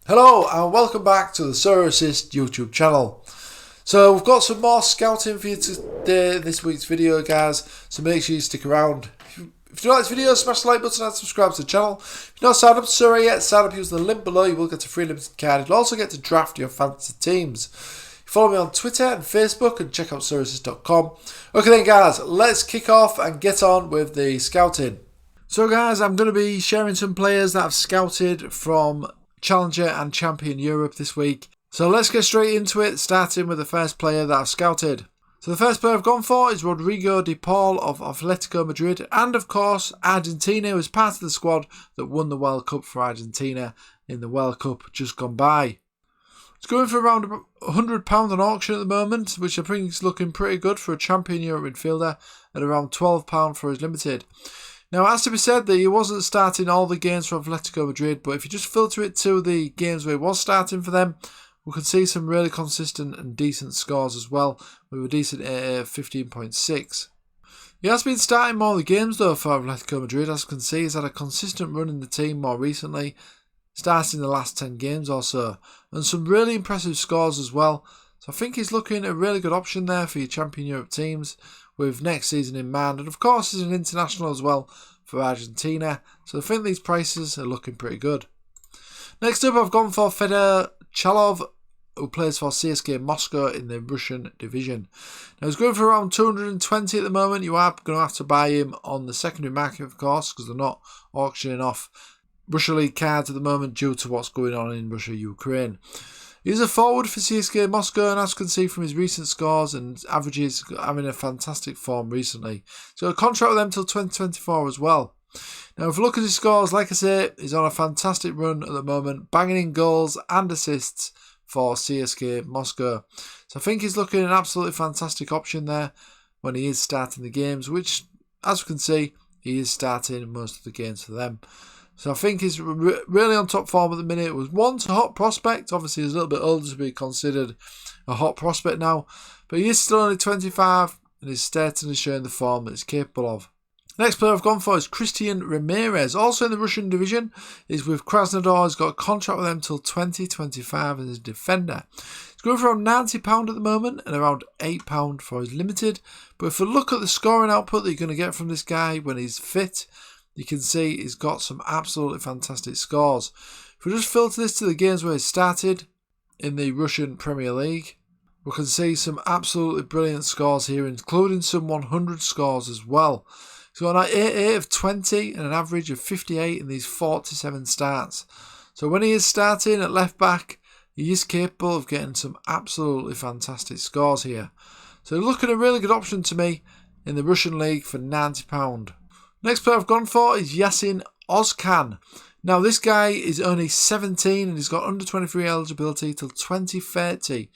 Hello and welcome back to the Sorare Assist YouTube channel. So we've got some more scouting for you today, this week's video guys, so make sure you stick around. If you like this video, smash the like button and subscribe to the channel. If you're not signed up to Sorare yet, sign up using the link below. You will get a free limited card. You'll also get to draft your fantasy teams. Follow me on Twitter and Facebook and check out sorareassist.com. Okay then guys, let's kick off and get on with the scouting. So guys, I'm going to be sharing some players that I've scouted from Challenger and Champion Europe this week. So let's get straight into it, starting with the first player that I've scouted. So the first player I've gone for is Rodrigo de Paul of Atletico Madrid, and of course Argentina, was part of the squad that won the World Cup for Argentina in the World Cup just gone by. It's going for around £100 on auction at the moment, which I think is looking pretty good for a Champion Europe midfielder, at around £12 for his limited. Now, it has to be said that he wasn't starting all the games for Atletico Madrid, but if you just filter it to the games where he was starting for them, we can see some really consistent and decent scores as well, with a decent 15.6. He has been starting more of the games though for Atletico Madrid. As you can see, he's had a consistent run in the team more recently, starting the last 10 games or so, and some really impressive scores as well. So I think he's looking at a really good option there for your Champion Europe teams, with next season in mind, and of course he's an international as well for Argentina, so I think these prices are looking pretty good. Next up I've gone for Fedor Chalov, who plays for CSKA Moscow in the Russian division. Now he's going for around 220 at the moment. You are going to have to buy him on the secondary market of course, because they're not auctioning off Russia League cards at the moment due to what's going on in Russia-Ukraine. He's a forward for CSKA Moscow, and as you can see from his recent scores and averages, having a fantastic form recently. So a contract with them till 2024 as well. Now if we look at his scores, like I say, he's on a fantastic run at the moment, banging in goals and assists for CSKA Moscow. So I think he's looking at an absolutely fantastic option there when he is starting the games, which, as we can see, he is starting most of the games for them. So I think he's really on top form at the minute. It was once a hot prospect. Obviously, he's a little bit older to be considered a hot prospect now. But he is still only 25 and is certainly showing the form that he's capable of. Next player I've gone for is Christian Ramirez, also in the Russian division. He's with Krasnodar. He's got a contract with them till 2025 as a defender. He's going for around £90 at the moment and around £8 for his limited. But if we look at the scoring output that you're going to get from this guy when he's fit, you can see he's got some absolutely fantastic scores. If we just filter this to the games where he started in the Russian Premier League, we can see some absolutely brilliant scores here, including some 100 scores as well. He's got an 88 of 20 and an average of 58 in these 47 starts. So when he is starting at left back, he is capable of getting some absolutely fantastic scores here. So look at a really good option to me in the Russian League for £90. Next player I've gone for is Yasin Ozkan. Now this guy is only 17 and he's got under 23 eligibility till 2030.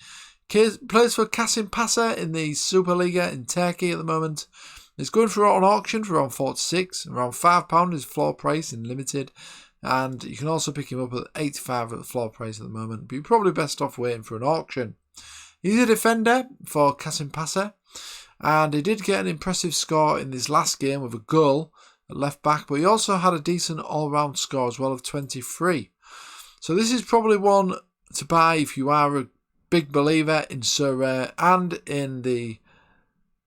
Plays for Kasımpaşa in the Superliga in Turkey at the moment. He's going for an auction for around 46, around £5 is floor price in limited, and you can also pick him up at 85 at the floor price at the moment, but you're probably best off waiting for an auction. He's a defender for Kasımpaşa, and he did get an impressive score in this last game with a goal at left back, but he also had a decent all-round score as well of 23. So this is probably one to buy if you are a big believer in Sorare and in the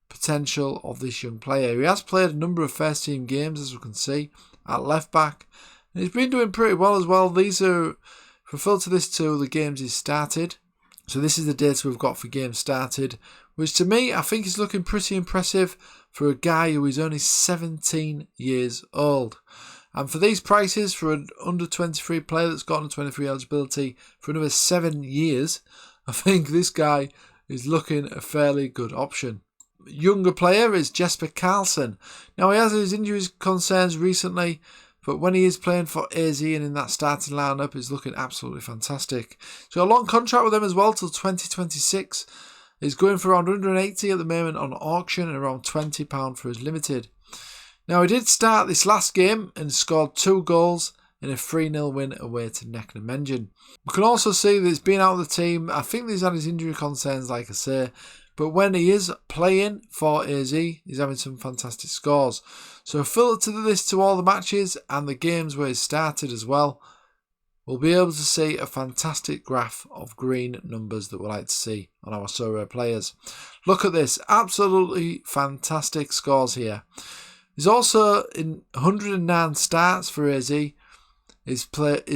potential of this young player. He has played a number of first team games, as we can see, at left back, and he's been doing pretty well as well. These are, if we filter this to the games he's started, so this is the data we've got for games started, which to me I think is looking pretty impressive for a guy who is only 17 years old. And for these prices, for an under 23 player that's got under 23 eligibility for another 7 years, I think this guy is looking a fairly good option. Younger player is Jesper Karlsson. Now he has his injuries concerns recently, but when he is playing for AZ and in that starting lineup, he's looking absolutely fantastic. So a long contract with them as well till 2026. He's going for around 180 at the moment on auction and around £20 for his limited. Now he did start this last game and scored 2 goals in a 3-0 win away to Neckarmengen. We can also see that he's been out of the team. I think he's had his injury concerns, like I say, but when he is playing for AZ, he's having some fantastic scores. So filter this to all the matches and the games where he's started as well. we'll be able to see a fantastic graph of green numbers that we like to see on our Sorare players. Look at this, absolutely fantastic scores here. He's also in 109 starts for AZ. He's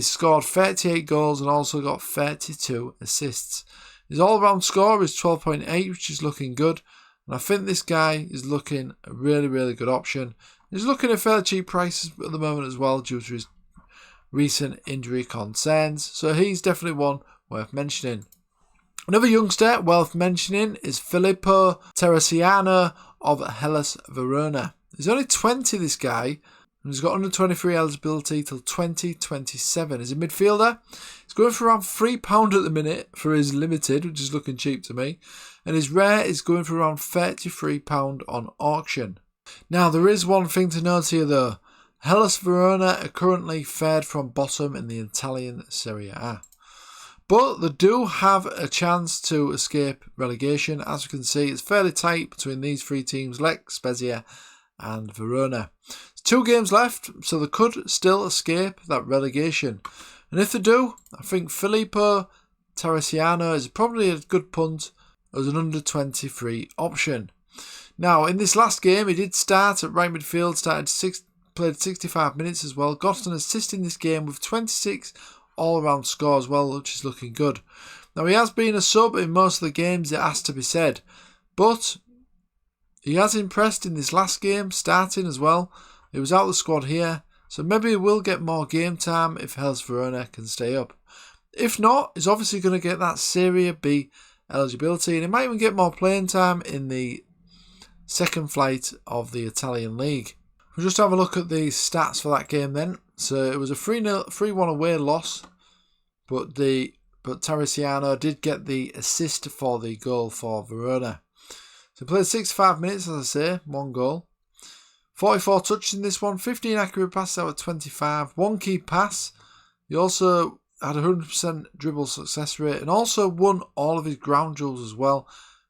scored 38 goals and also got 32 assists. His all-round score is 12.8, which is looking good. And I think this guy is looking a really, really good option. He's looking at fairly cheap prices at the moment as well due to his recent injury concerns. So he's definitely one worth mentioning. Another youngster worth mentioning is Filippo Teresiano of Hellas Verona. He's only 20, this guy. And he's got under 23 eligibility till 2027. He's a midfielder. He's going for around £3 at the minute for his limited, which is looking cheap to me. And his rare is going for around £33 on auction. Now, there is one thing to note here though. Hellas Verona are currently third from bottom in the Italian Serie A. But they do have a chance to escape relegation. As you can see, it's fairly tight between these three teams, Lech, Spezia and Verona. There's 2 games left, so they could still escape that relegation. And if they do, I think Filippo Teresiano is probably a good punt as an under 23 option. Now, in this last game, he did start at right midfield, played 65 minutes as well, got an assist in this game with 26 all-round scores as well, which is looking good. Now, he has been a sub in most of the games, it has to be said, but he has impressed in this last game, starting as well. He was out of the squad here, so maybe he will get more game time if Hellas Verona can stay up. If not, he's obviously going to get that Serie B eligibility, and he might even get more playing time in the second flight of the Italian league. We'll just have a look at the stats for that game then. So it was a 3-1 away loss, but Teresiano did get the assist for the goal for Verona. So he played 65 minutes, as I say, 1 goal. 44 touches in this one, 15 accurate passes out of 25, 1 key pass. He also had a 100% dribble success rate and also won all of his ground duels as well,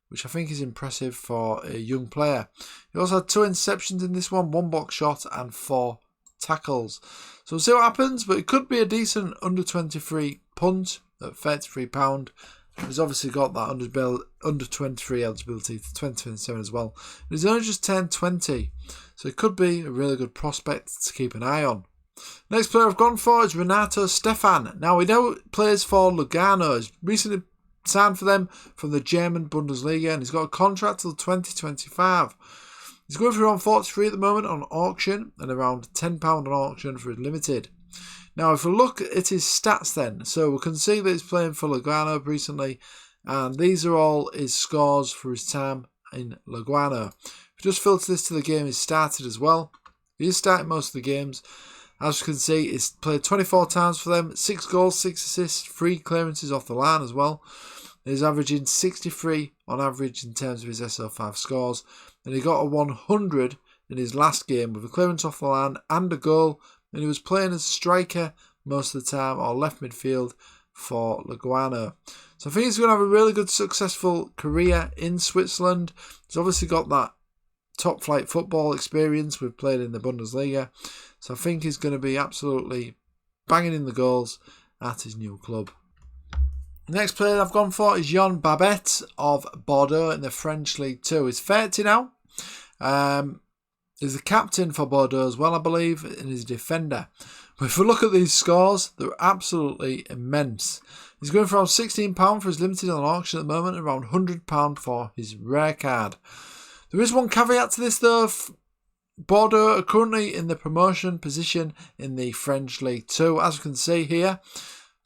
which I think is impressive for a young player. He also had 2 interceptions in this one, 1 box shot and 4 tackles. So we'll see what happens, but it could be a decent under 23 punt at £33. He's obviously got that under 23 eligibility to 2027 as well. But he's only just turned 20, so it could be a really good prospect to keep an eye on. Next player I've gone for is Renato Stefan. Now we know he plays for Lugano. He's recently signed for them from the German Bundesliga and he's got a contract till 2025. He's going for around 43 at the moment on auction and around £10 on auction for his limited. Now, if we look at his stats then, so we can see that he's playing for Lugano recently, and these are all his scores for his time in Lugano. If you just filter this to the game he's started as well, he is starting most of the games. As you can see, he's played 24 times for them, 6 goals, 6 assists, 3 clearances off the line as well. He's averaging 63 on average in terms of his SO5 scores, and he got a 100 in his last game with a clearance off the line and a goal. And he was playing as striker most of the time or left midfield for Lugano. So I think he's going to have a really good successful career in Switzerland. He's obviously got that top flight football experience with playing in the Bundesliga. So I think he's going to be absolutely banging in the goals at his new club. The next player I've gone for is Jean Babette of Bordeaux in the French League 2. He's 30 now. He's the captain for Bordeaux as well, I believe, and he's a defender. But if we look at these scores, they're absolutely immense. He's going for around £16 for his limited on auction at the moment, and around £100 for his rare card. There is one caveat to this though. Bordeaux are currently in the promotion position in the French League 2. As you can see here,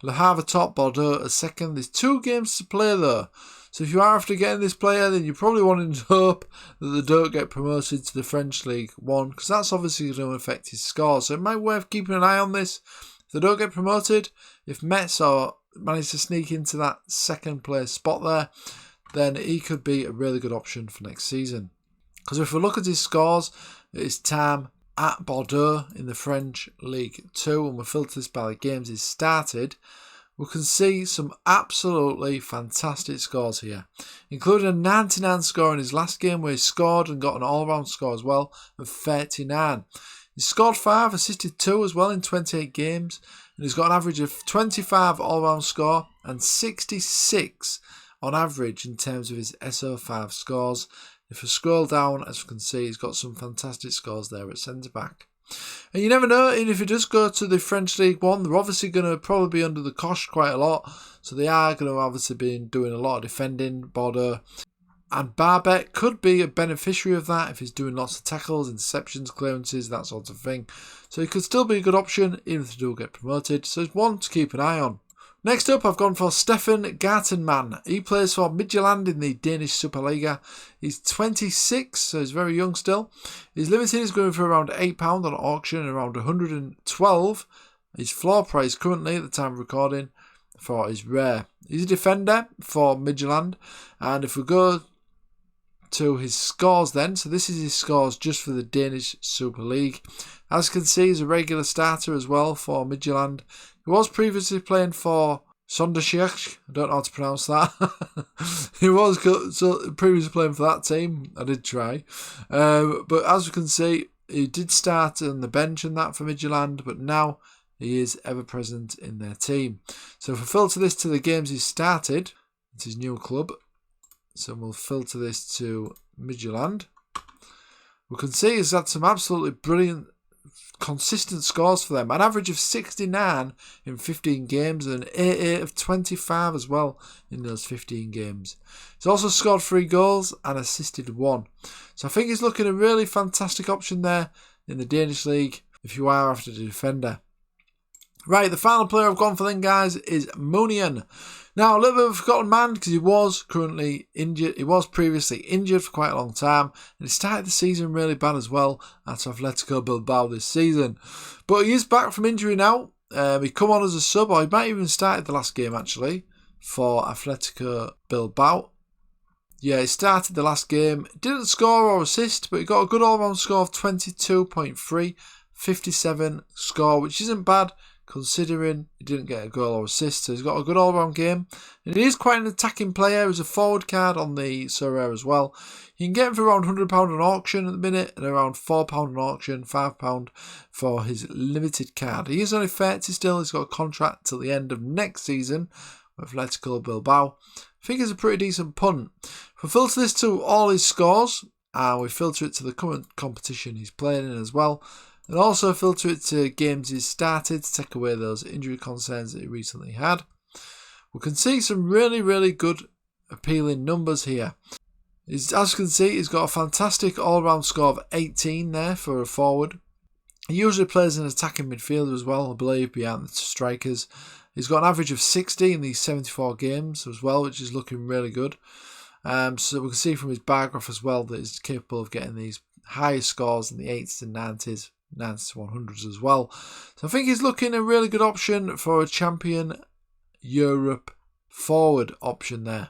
Le Havre top, Bordeaux are second. There's 2 games to play though. So if you are after getting this player, then you're probably wanting to hope that they don't get promoted to the French League 1, because that's obviously going to affect his score. So it might be worth keeping an eye on this. If they don't get promoted, if Metz manage to sneak into that second place spot there, then he could be a really good option for next season. Because if we look at his scores, his time at Bordeaux in the French League 2, and we filter this by the games he's started, we can see some absolutely fantastic scores here, including a 99 score in his last game where he scored and got an all-round score as well of 39. He's scored 5, assisted 2 as well in 28 games. And he's got an average of 25 all-round score and 66 on average in terms of his SO5 scores. If I scroll down, as you can see, he's got some fantastic scores there at centre-back. And you never know, even if he does go to the French League 1, they're obviously going to probably be under the cosh quite a lot. So they are going to obviously be doing a lot of defending. Bordeaux and Barbet could be a beneficiary of that if he's doing lots of tackles, interceptions, clearances, that sort of thing. So he could still be a good option even if they do get promoted. So it's one to keep an eye on. Next up, I've gone for Stefan Gartenmann. He plays for Midtjylland in the Danish Superliga. He's 26, so he's very young still. His limited is going for around £8 on auction and around 112. His floor price currently at the time of recording for is rare. He's a defender for Midtjylland, and if we go to his scores then, so this is his scores just for the Danish Super League. As you can see, he's a regular starter as well for Midtjylland. He was previously playing for Sonderskirch. I don't know how to pronounce that. He was previously playing for that team. I did try. But as you can see, he did start on the bench and that for Midtjylland, but now he is ever present in their team. So if we filter this to the games he started, it's his new club. So we'll filter this to Midtjylland. We can see he's had some absolutely brilliant, consistent scores for them. An average of 69 in 15 games and an 88 of 25 as well in those 15 games. He's also scored 3 goals and assisted 1. So I think he's looking a really fantastic option there in the Danish League if you are after the defender. Right, the final player I've gone for then, guys, is Munian. Now, a little bit of a forgotten man because he was currently injured. He was previously injured for quite a long time, and he started the season really bad as well at Atletico Bilbao this season. But he is back from injury now. He come on as a sub, or he might even started the last game actually for Atletico Bilbao. Yeah, he started the last game. Didn't score or assist, but he got a good all-round score of 22.3, 57 score, which isn't bad considering he didn't get a goal or assist. So he's got a good all-round game. And he is quite an attacking player. He's a forward card on the Sorare as well. You can get him for around £100 on auction at the minute and around £4 on auction, £5 for his limited card. He is only 30 still. He's got a contract till the end of next season with Atletico Bilbao. I think it's a pretty decent punt. If we filter this to all his scores and we filter it to the current competition he's playing in as well, and also filter it to games he's started to take away those injury concerns that he recently had, we can see some really, really good appealing numbers here. As you can see, he's got a fantastic all-round score of 18 there for a forward. He usually plays an attacking midfielder as well, I believe, behind the strikers. He's got an average of 60 in these 74 games as well, which is looking really good. So we can see from his bar graph as well that he's capable of getting these higher scores in the 80s and 90s. 90s to 100s as well. So I think he's looking a really good option for a champion Europe forward option there.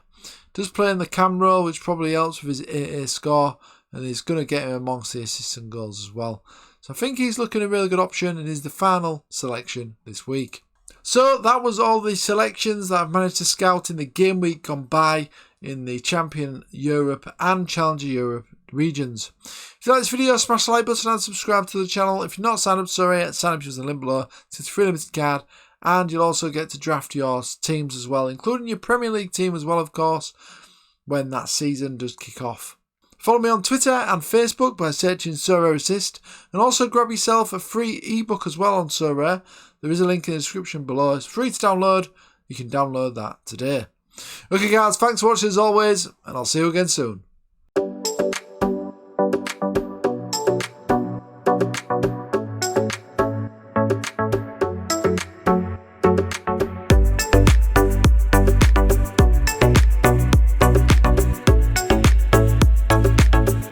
Does play in the cam role, which probably helps with his AA score, and he's going to get him amongst the assists and goals as well. So I think he's looking a really good option and is the final selection this week. So that was all the selections that I've managed to scout in the game week gone by in the Champion Europe and Challenger Europe regions. If you like this video, smash the like button and subscribe to the channel. If you're not signed up, sign up using the link below. It's a free limited card, and you'll also get to draft your teams as well, including your Premier League team as well, of course, when that season does kick off. Follow me on Twitter and Facebook by searching Sorare Assist, and also grab yourself a free ebook as well on Sorare. There is a link in the description below. It's free to download. You can download that today. Okay guys, thanks for watching as always, and I'll see you again soon.